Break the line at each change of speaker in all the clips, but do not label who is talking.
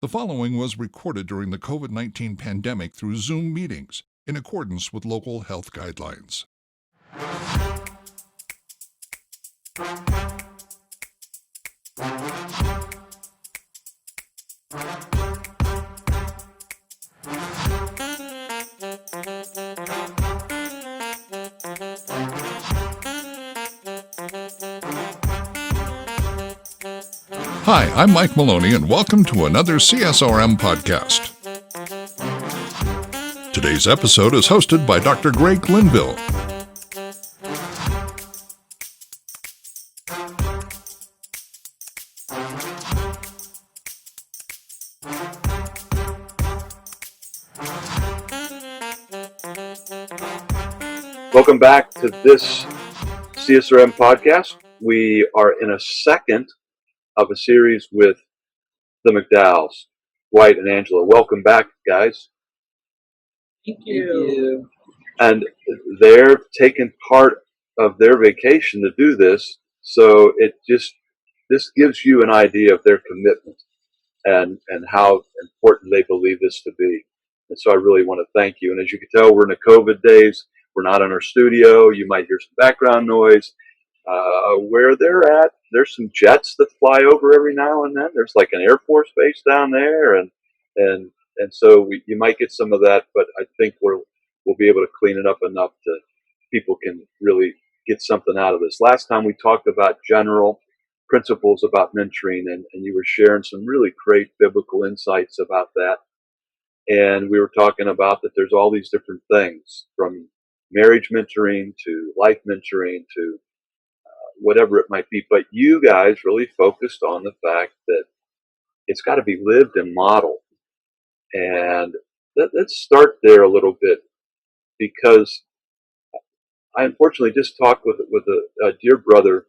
The following was recorded during the COVID-19 pandemic through Zoom meetings in accordance with local health guidelines. Hi, I'm Mike Maloney, and welcome to another CSRM podcast. Today's episode is hosted by Dr. Greg Linville.
Welcome back to this CSRM podcast. We are in a second of a series with the McDowells, Dwight and Angela. Welcome back, guys.
Thank you.
And they're taking part of their vacation to do this, so this gives you an idea of their commitment and how important they believe this to be. And so I really want to thank you. And as you can tell, we're in the COVID days. We're not in our studio. You might hear some background noise. Where they're at, there's some jets that fly over every now and then. There's like an Air Force base down there, and so you might get some of that. But I think we'll be able to clean it up enough that people can really get something out of this. Last time we talked about general principles about mentoring, and you were sharing some really great biblical insights about that. And we were talking about that there's all these different things, from marriage mentoring to life mentoring to whatever it might be. But you guys really focused on the fact that it's got to be lived and modeled. And let's start there a little bit, because I unfortunately just talked with a dear brother,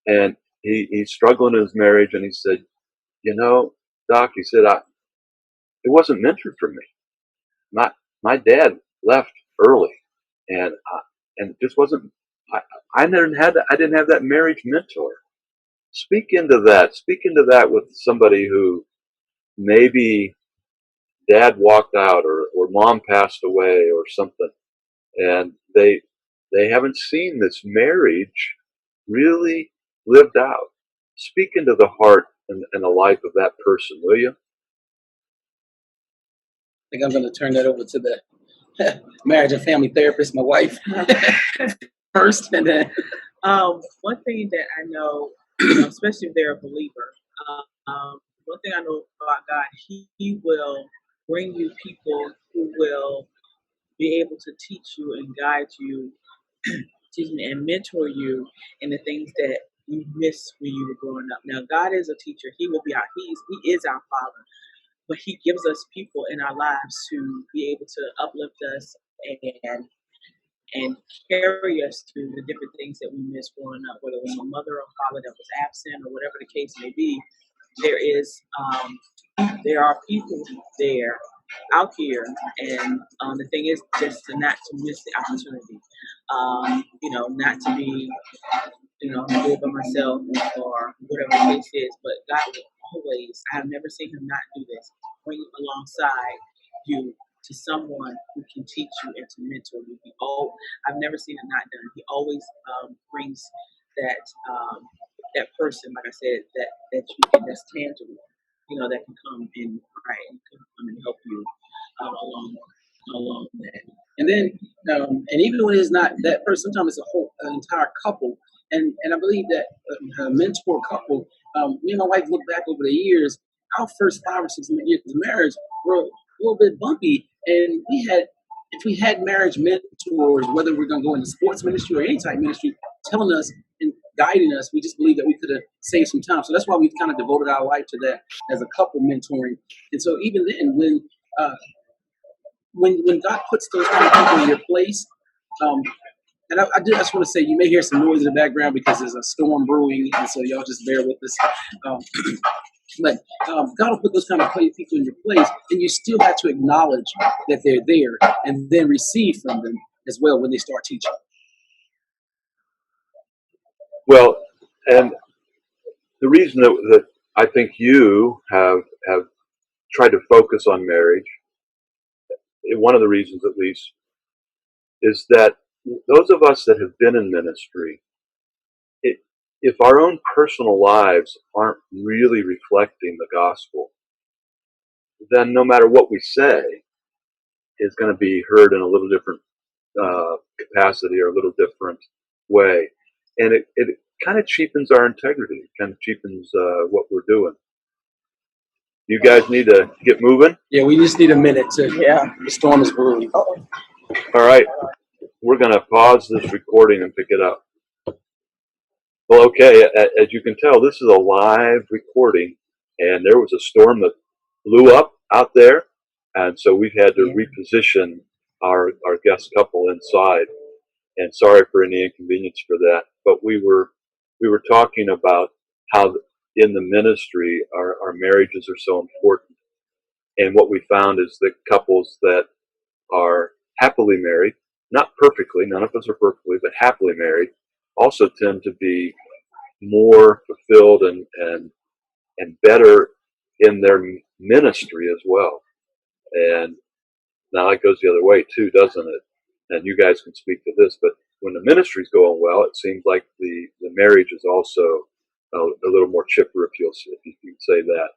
and he's struggling in his marriage, and he said, Doc, he said, it wasn't mentored for me. My dad left early, and it just wasn't. I didn't have that marriage mentor. Speak into that with somebody who maybe dad walked out or mom passed away or something, and they haven't seen this marriage really lived out. Speak into the heart and the life of that person, will you?
I think I'm going to turn that over to the marriage and family therapist, my wife, first, and then.
One thing that I know, especially if they're a believer, one thing I know about God, He will bring you people who will be able to teach you and guide you, and mentor you in the things that you missed when you were growing up. Now, God is a teacher. He will be He is our Father, but He gives us people in our lives to be able to uplift us and carry us through the different things that we missed growing up, whether it was a mother or father that was absent or whatever the case may be. There are people there out here, and the thing is just not to miss the opportunity, not to be, good by myself or whatever the case is, but God will always, I have never seen Him not do this, bring alongside you to someone who can teach you and to mentor you. I've never seen it not done. He always brings that person, like I said, that's tangible, that can come and pray and come and help you along that.
And then, and even when it's not that person, sometimes it's an entire couple. And I believe that a mentor couple, me and my wife look back over the years, our first 5 or 6 years of marriage were a little bit bumpy. And if we had marriage mentors, whether we're going to go into sports ministry or any type ministry, telling us and guiding us, we just believe that we could have saved some time. So that's why we've kind of devoted our life to that as a couple mentoring. And so even then, when God puts those kind of people in your place, and I just want to say, you may hear some noise in the background because there's a storm brewing, and so y'all just bear with us. But God will put those kind of people in your place, and you still have to acknowledge that they're there and then receive from them as well when they start teaching.
Well, and the reason that I think you have tried to focus on marriage, one of the reasons at least, is that those of us that have been in ministry, it, if our own personal lives aren't really reflecting the gospel, then no matter what we say is going to be heard in a little different capacity or a little different way. And it kind of cheapens our integrity. It kind of cheapens what we're doing. You guys need to get moving.
Yeah, we just need a minute to.
Yeah.
The storm is brewing.
All right. We're going to pause this recording and pick it up. Well, okay. As you can tell, this is a live recording, and there was a storm that blew up out there. And so we've had to reposition our guest couple inside. And sorry for any inconvenience for that. But we were talking about how in the ministry our marriages are so important. And what we found is that couples that are happily married, not perfectly, none of us are perfectly, but happily married, also tend to be more fulfilled and better in their ministry as well. And now that goes the other way too, doesn't it? And you guys can speak to this, but when the ministry's going well, it seems like the marriage is also a little more chipper, if you can say that.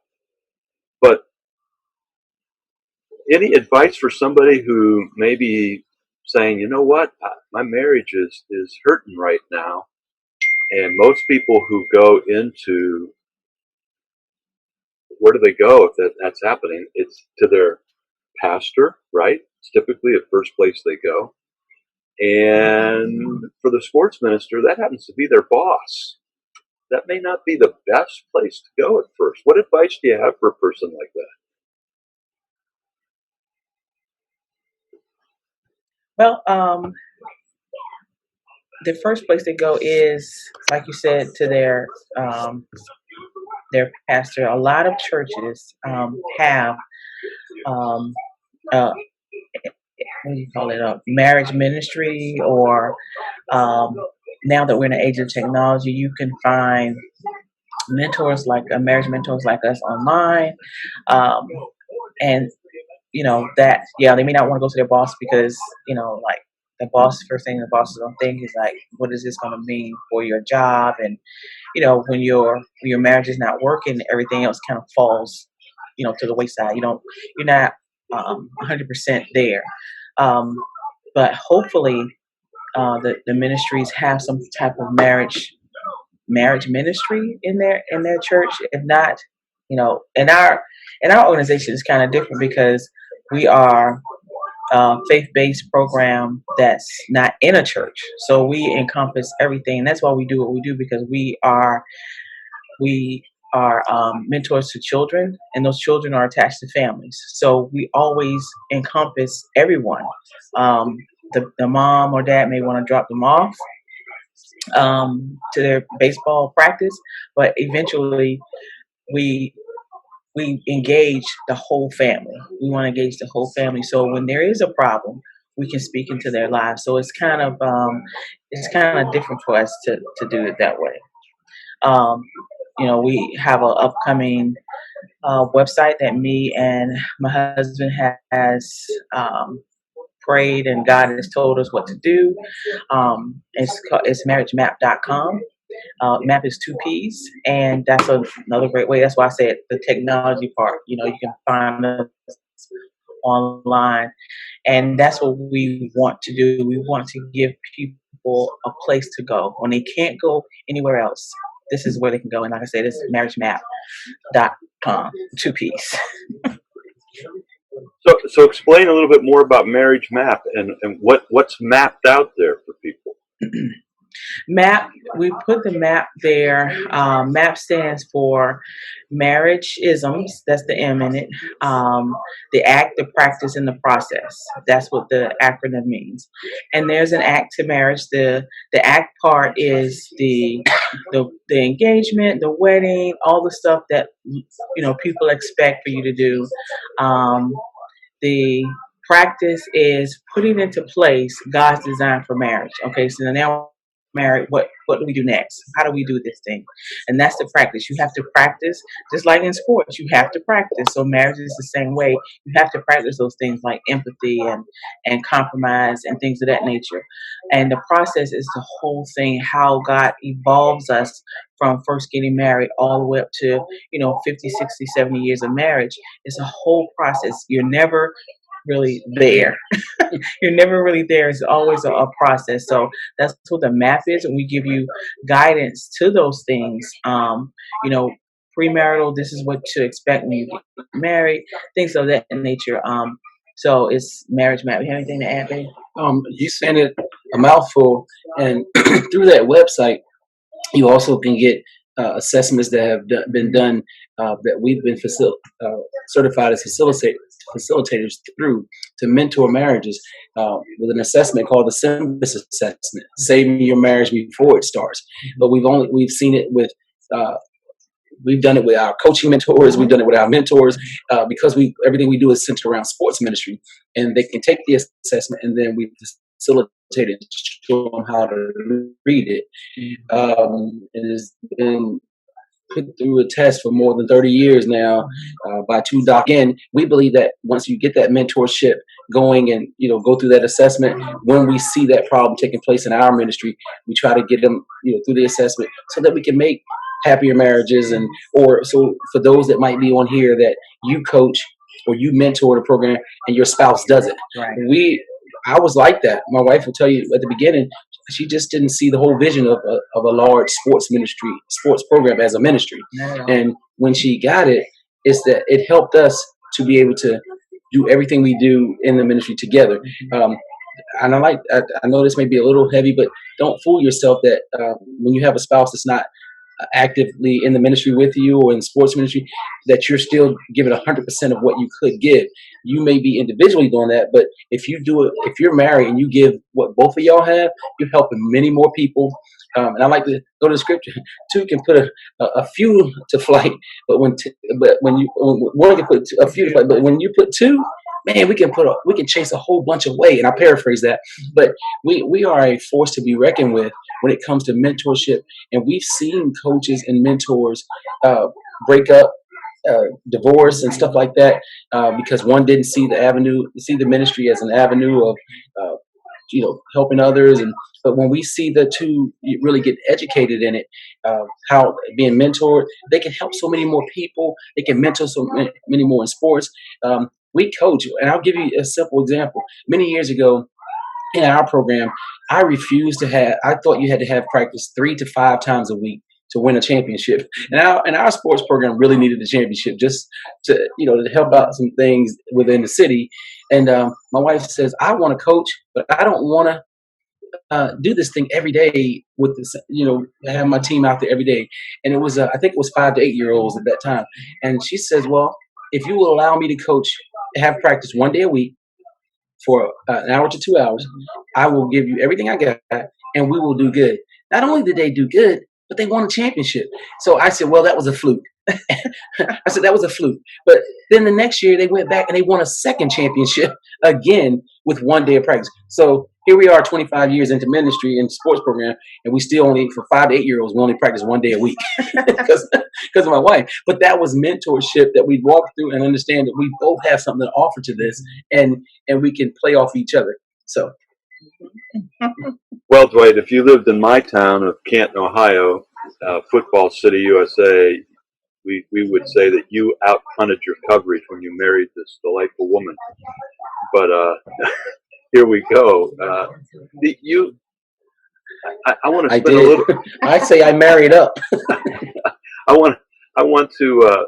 But any advice for somebody who may be saying, you know what, my marriage is hurting right now, and most people who go into, where do they go if that's happening? It's to their pastor, right? It's typically the first place they go. And for the sports minister, that happens to be their boss. That may not be the best place to go at first. What advice do you have for a person like that?
Well, the first place to go is, like you said, to their pastor. A lot of churches have what do you call it, a marriage ministry, or now that we're in the age of technology, you can find mentors like marriage mentors like us online, and that they may not want to go to their boss because like the boss, first thing the boss is gonna think is like, what is this gonna mean for your job? And when your marriage is not working, everything else kind of falls to the wayside. You're not 100% there. But hopefully the ministries have some type of marriage ministry in their church. If not, in our organization is kind of different because we are a faith-based program that's not in a church, so we encompass everything. And that's why we do what we do, because we are mentors to children, and those children are attached to families. So we always encompass everyone. The mom or dad may want to drop them off to their baseball practice, but eventually we engage the whole family. We want to engage the whole family. So when there is a problem, we can speak into their lives. So it's kind of different for us to do it that way. We have an upcoming website that me and my husband has prayed, and God has told us what to do. It's marriagemap.com. Map is 2 P's, and that's another great way. That's why I said the technology part. You can find us online, and that's what we want to do. We want to give people a place to go when they can't go anywhere else. This is where they can go, and like I said, it's marriagemap.com. 2 P's.
So explain a little bit more about Marriage Map and what's mapped out there for people.
MAP, we put the MAP there. MAP stands for marriage isms. That's the M in it. The act, the practice, and the process. That's what the acronym means. And there's an act to marriage. The act part is the engagement, the wedding, all the stuff that people expect for you to do. The practice is putting into place God's design for marriage. Okay, so now married, what do we do next? How do we do this thing? And that's the practice. You have to practice, just like in sports. You have to practice. So marriage is the same way. You have to practice those things like empathy and compromise and things of that nature. And the process is the whole thing. How God evolves us from first getting married all the way up to 50, 60, 70 years of marriage. It's a whole process. You're never really there. You're never really there. It's always a process. So that's what the map is, and we give you guidance to those things. You know, premarital. This is what to expect when you get married. Things of that nature. So it's marriage map. You have anything to add, babe?
You send it a mouthful, and through that website, you also can get assessments that have been done that we've been certified as facilitators through to mentor marriages with an assessment called the Symbis assessment, saving your marriage before it starts. But we've seen it with. We've done it with our coaching mentors. We've done it with our mentors because everything we do is centered around sports ministry, and they can take the assessment, and then we facilitate it, show them how to read it. It has been put through a test for more than 30 years now by two doc. Again, we believe that once you get that mentorship going and go through that assessment, when we see that problem taking place in our ministry, we try to get them through the assessment so that we can make happier marriages. And or so for those that might be on here that you coach or you mentor the program and your spouse doesn't.
Right.
I was like that. My wife will tell you at the beginning, she just didn't see the whole vision of a large sports program as a ministry. And when she got it, it's that it helped us to be able to do everything we do in the ministry together. And I know this may be a little heavy, but don't fool yourself that when you have a spouse that's not actively in the ministry with you or in sports ministry, that you're still giving 100% of what you could give. You may be individually doing that, but if you do it, if you're married and you give what both of y'all have, you're helping many more people. And I like to go to the scripture. Two can put a few to flight, but when one can put a few to flight, but when you put two, man, we can chase a whole bunch away. And I paraphrase that, but we are a force to be reckoned with when it comes to mentorship. And we've seen coaches and mentors break up, divorce, and stuff like that because one didn't see the ministry as an avenue of helping others. But when we see the two really get educated in it, how being mentored, they can help so many more people. They can mentor so many more in sports. We coach, and I'll give you a simple example. Many years ago in our program, I thought you had to have practice 3 to 5 times a week to win a championship. And our sports program really needed a championship just to help out some things within the city. And my wife says, I want to coach, but I don't want to do this thing every day with this, have my team out there every day. And it was, I think it was 5 to 8 year olds at that time. And she says, well, if you will allow me to coach, have practice 1 day a week for an hour to 2 hours, I will give you everything I got and we will do good. Not only did they do good, but they won a championship. So I said, well, that was a fluke. I said, that was a fluke. But then the next year they went back and they won a second championship again with 1 day of practice. So here we are 25 years into ministry and sports program, and we still only, for 5 to 8 year olds, we only practice 1 day a week because of my wife. But that was mentorship that we walk through and understand that we both have something to offer to this, and we can play off each other. So.
Well, Dwight, if you lived in my town of Canton, Ohio, football city, USA, we would say that you out-hunted your coverage when you married this delightful woman. But here we go. I want to spend a little.
I say I married up.
I want to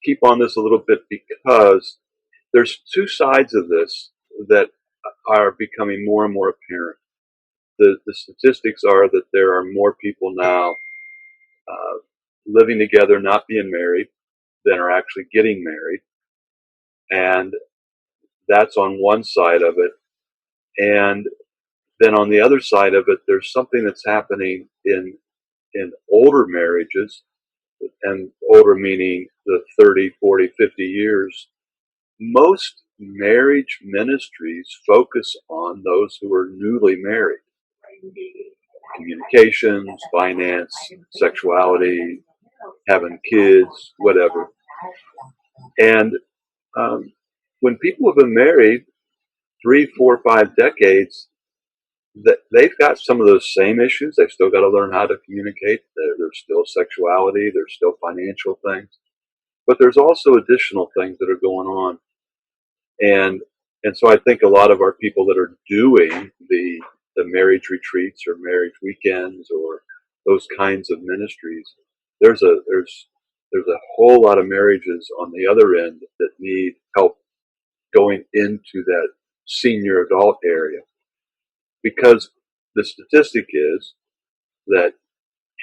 keep on this a little bit because there's two sides of this that are becoming more and more apparent. The statistics are that there are more people now living together, not being married, than are actually getting married. And that's on one side of it. And then on the other side of it, there's something that's happening in older marriages, and older meaning the 30, 40, 50 years. Most marriage ministries focus on those who are newly married. communications, finance, sexuality, having kids, whatever. And when people have been married 3, 4, 5 decades, that they've got some of those same issues. They've still got to learn how to communicate. There's still sexuality. There's still financial things, but there's also additional things that are going on. And so I think a lot of our people that are doing the marriage retreats or marriage weekends or those kinds of ministries, there's a whole lot of marriages on the other end that need help going into that senior adult area, because the statistic is that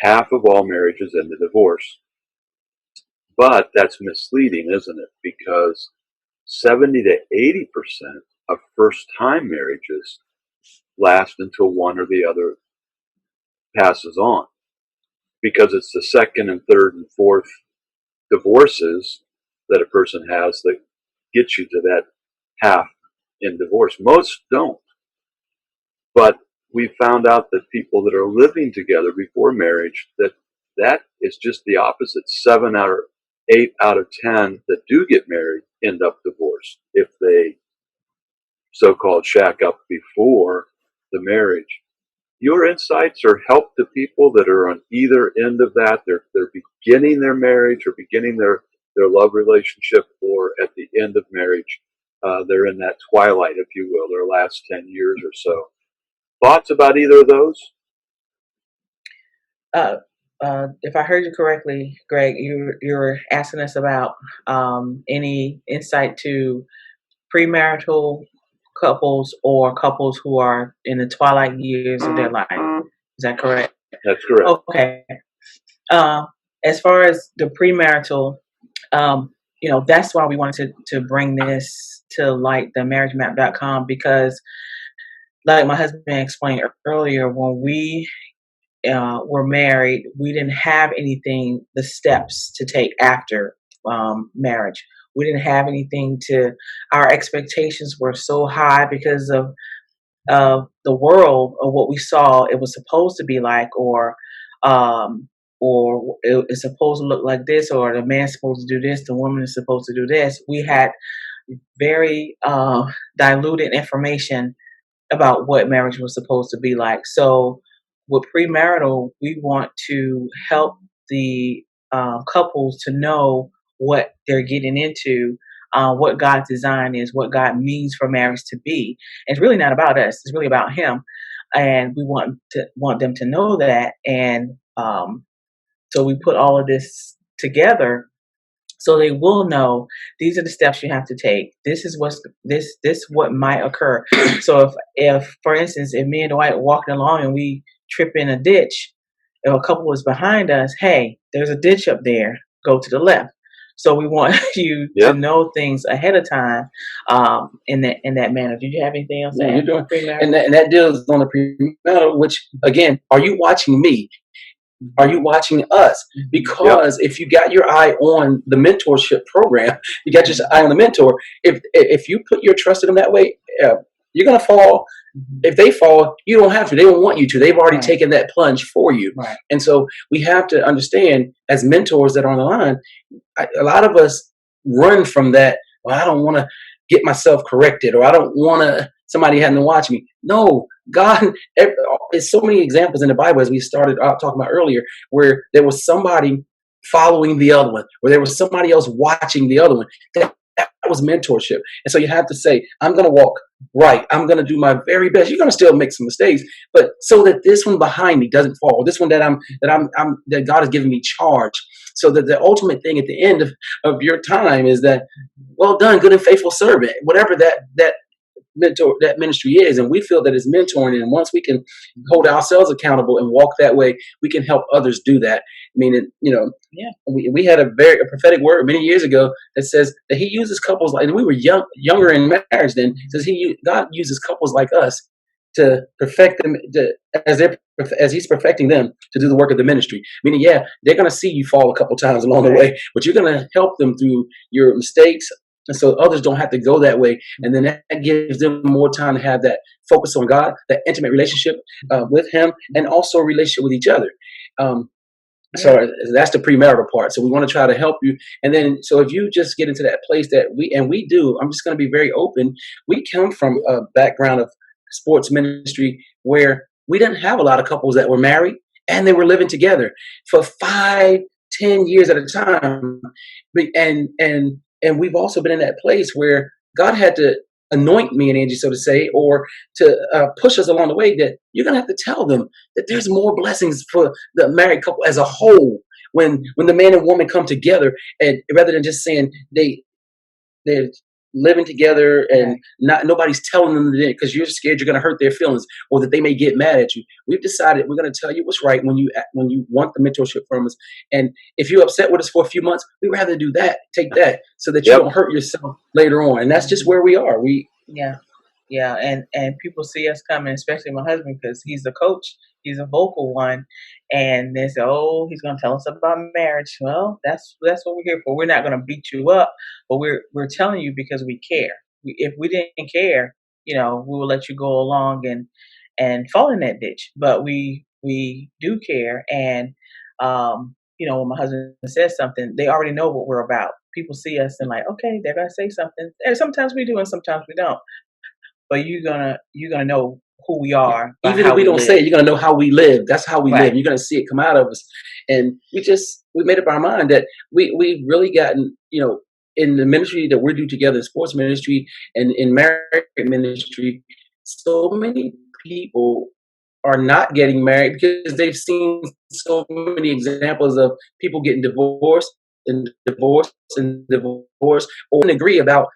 half of all marriages end in divorce. But that's misleading, isn't it? Because 70 to 80% of first-time marriages last until one or the other passes on, because it's the second and third and fourth divorces that a person has that get you to that half in divorce. Most don't. But we found out that people that are living together before marriage, that is just the opposite. 7 out of 8 out of 10 that do get married end up divorced if they so-called shack up before the marriage. Your insights or help to people that are on either end of that. They're beginning their marriage or beginning their love relationship, or at the end of marriage, they're in that twilight, if you will, their last 10 years or so. Thoughts about either of those?
If I heard you correctly, Greg, you're asking us about any insight to premarital couples or couples who are in the twilight years of their life. Is that correct?
That's correct.
Okay. As far as the premarital, that's why we wanted to bring this to light, the marriagemap.com, because like my husband explained earlier, when we were married, we didn't have anything, the steps to take after marriage. We didn't have anything our expectations were so high because of the world, or what we saw it was supposed to be like, or it's supposed to look like this, or the man's supposed to do this, the woman is supposed to do this. We had very diluted information about what marriage was supposed to be like. So with premarital, we want to help the couples to know what they're getting into, what God's design is, what God means for marriage to be. And it's really not about us; it's really about Him, and we want them to know that. And so we put all of this together, so they will know these are the steps you have to take. This is what might occur. So if for instance, if me and Dwight are walking along and we trip in a ditch, if a couple is behind us, hey, there's a ditch up there, go to the left. So we want you to know things ahead of time in that manner. Did you have anything else?
You're doing and that deals on the premarital, which again, are you watching me? Are you watching us? Because if you got your eye on the mentorship program, you got your eye on the mentor. If you put your trust in them that way, you're gonna fall. If they fall, you don't have to. They don't want you to. They've already taken that plunge for you. Right. And so we have to understand, as mentors that are on the line, a lot of us run from that. Well, I don't want to get myself corrected, or I don't want somebody having to watch me. No, God, there's so many examples in the Bible, as we started talking about earlier, where there was somebody following the other one, where there was somebody else watching the other one. That was mentorship. And so you have to say, I'm going to walk right. I'm going to do my very best. You're going to still make some mistakes, but so that this one behind me doesn't fall. This one that God has given me charge, so that the ultimate thing at the end of your time is that, well done, good and faithful servant, whatever that ministry is. And we feel that it's mentoring, and once we can hold ourselves accountable and walk that way, we can help others do that. I mean, we had a prophetic word many years ago that says that He uses couples like, and we were younger in marriage then, says God uses couples like us to perfect them as He's perfecting them to do the work of the ministry. Meaning, they're going to see you fall a couple times along the way, but you're going to help them through your mistakes, And so others don't have to go that way. And then that gives them more time to have that focus on God, that intimate relationship with Him, and also a relationship with each other. Um, so that's the premarital part. So we want to try to help you. And then, so if you just get into that place that we do, I'm just going to be very open. We come from a background of sports ministry where we didn't have a lot of couples that were married and they were living together for 5, 10 years at a time. And we've also been in that place where God had to anoint me and Angie, so to say, or to push us along the way, that you're going to have to tell them that there's more blessings for the married couple as a whole when the man and woman come together, and rather than just saying they're living together and not nobody's telling them that because you're scared you're going to hurt their feelings or that they may get mad at you. We've decided we're going to tell you what's right when you want the mentorship from us. And if you're upset with us for a few months, we'd rather do that, take that, so that you don't hurt yourself later on. And that's just where we are.
And people see us coming, especially my husband, because he's the coach. He's a vocal one, and they say, "Oh, he's going to tell us about marriage." Well, that's what we're here for. We're not going to beat you up, but we're telling you because we care. If we didn't care, we will let you go along and fall in that ditch. But we do care, and when my husband says something, they already know what we're about. People see us and like, okay, they're going to say something. And sometimes we do, and sometimes we don't. But you're gonna know who we are.
Even if we don't say it, you're gonna know how we live. That's how we live. You're gonna see it come out of us. And we made up our mind that we've really gotten, in the ministry that we do together, in sports ministry and in marriage ministry, so many people are not getting married because they've seen so many examples of people getting divorced and divorced and divorced, or agree about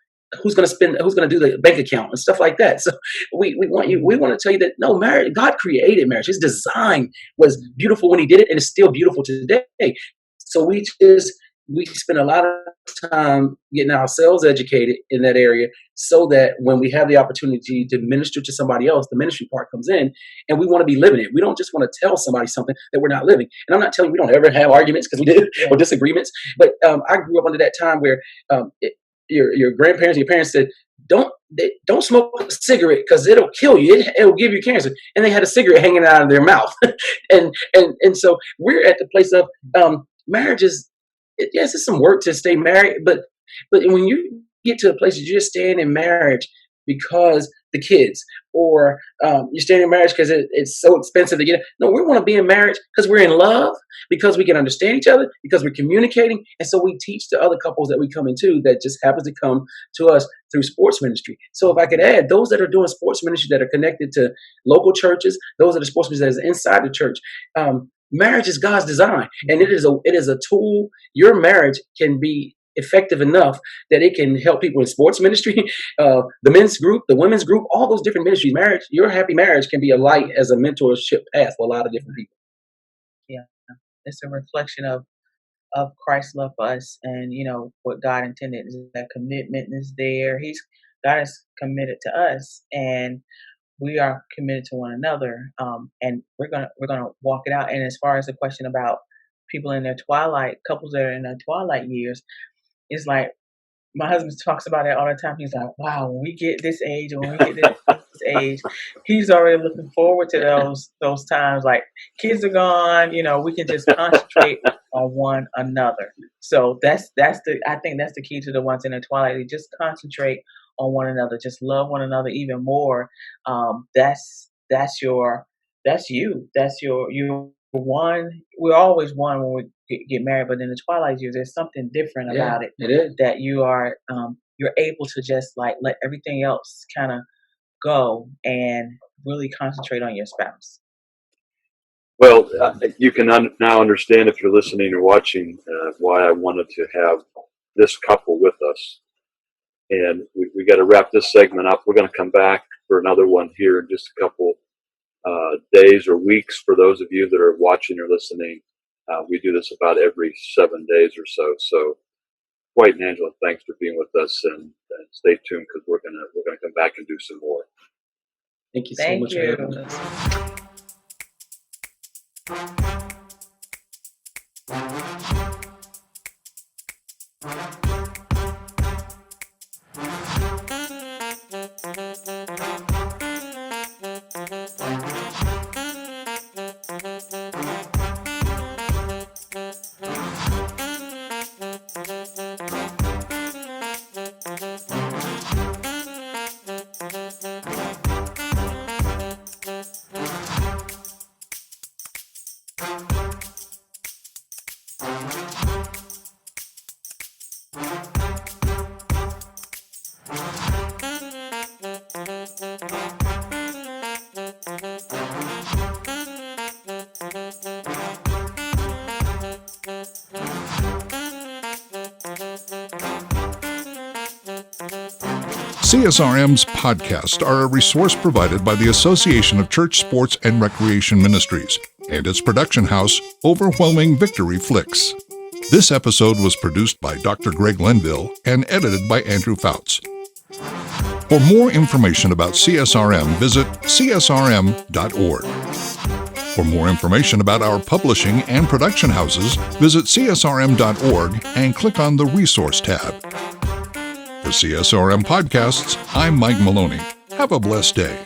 who's going to do the bank account and stuff like that. So we want to tell you that no, marriage, God created marriage. His design was beautiful when He did it, and it's still beautiful today. So we spend a lot of time getting ourselves educated in that area, so that when we have the opportunity to minister to somebody else, the ministry part comes in, and we want to be living it. We don't just want to tell somebody something that we're not living. And I'm not telling you we don't ever have arguments, because we do, or disagreements. But I grew up under that time where your grandparents, your parents said, don't smoke a cigarette because it'll kill you. It'll give you cancer. And they had a cigarette hanging out of their mouth. and so we're at the place of marriage is, yes, it's some work to stay married, but when you get to a place that you're staying in marriage because the kids, or you're staying in marriage because it's so expensive to get. No, we want to be in marriage because we're in love, because we can understand each other, because we're communicating. And so we teach the other couples that we come into that just happens to come to us through sports ministry. So if I could add, those that are doing sports ministry that are connected to local churches, those are the sports ministry that is inside the church. Marriage is God's design, and it is a tool. Your marriage can be effective enough that it can help people in sports ministry, the men's group, the women's group, all those different ministries. Marriage, your happy marriage can be a light as a mentorship path for a lot of different people.
Yeah, it's a reflection of Christ's love for us, and what God intended is that commitment is there. God is committed to us, and we are committed to one another, and we're gonna walk it out. And as far as the question about people in their twilight, couples that are in their twilight years, it's like my husband talks about it all the time. He's like, "Wow, when we get this age, or when we get this age," he's already looking forward to those times. Like, kids are gone, we can just concentrate on one another. So I think that's the key to the ones in the twilight. They just concentrate on one another, just love one another even more. That's your one. We're always one when we get married, but in the twilight years, there's something different about it.
It is
that you are you're able to just like let everything else kind of go and really concentrate on your spouse.
Well, you can now understand, if you're listening or watching, why I wanted to have this couple with us. And we got to wrap this segment up. We're going to come back for another one here in just a couple days or weeks. For those of you that are watching or listening, we do this about every 7 days or so. So, White and Angela, thanks for being with us, and stay tuned, because we're gonna come back and do some more.
Thank you so much for having us.
CSRM's podcasts are a resource provided by the Association of Church Sports and Recreation Ministries and its production house, Overwhelming Victory Flicks. This episode was produced by Dr. Greg Lenville and edited by Andrew Fouts. For more information about CSRM, visit csrm.org. For more information about our publishing and production houses, visit csrm.org and click on the Resource tab. For CSRM Podcasts, I'm Mike Maloney. Have a blessed day.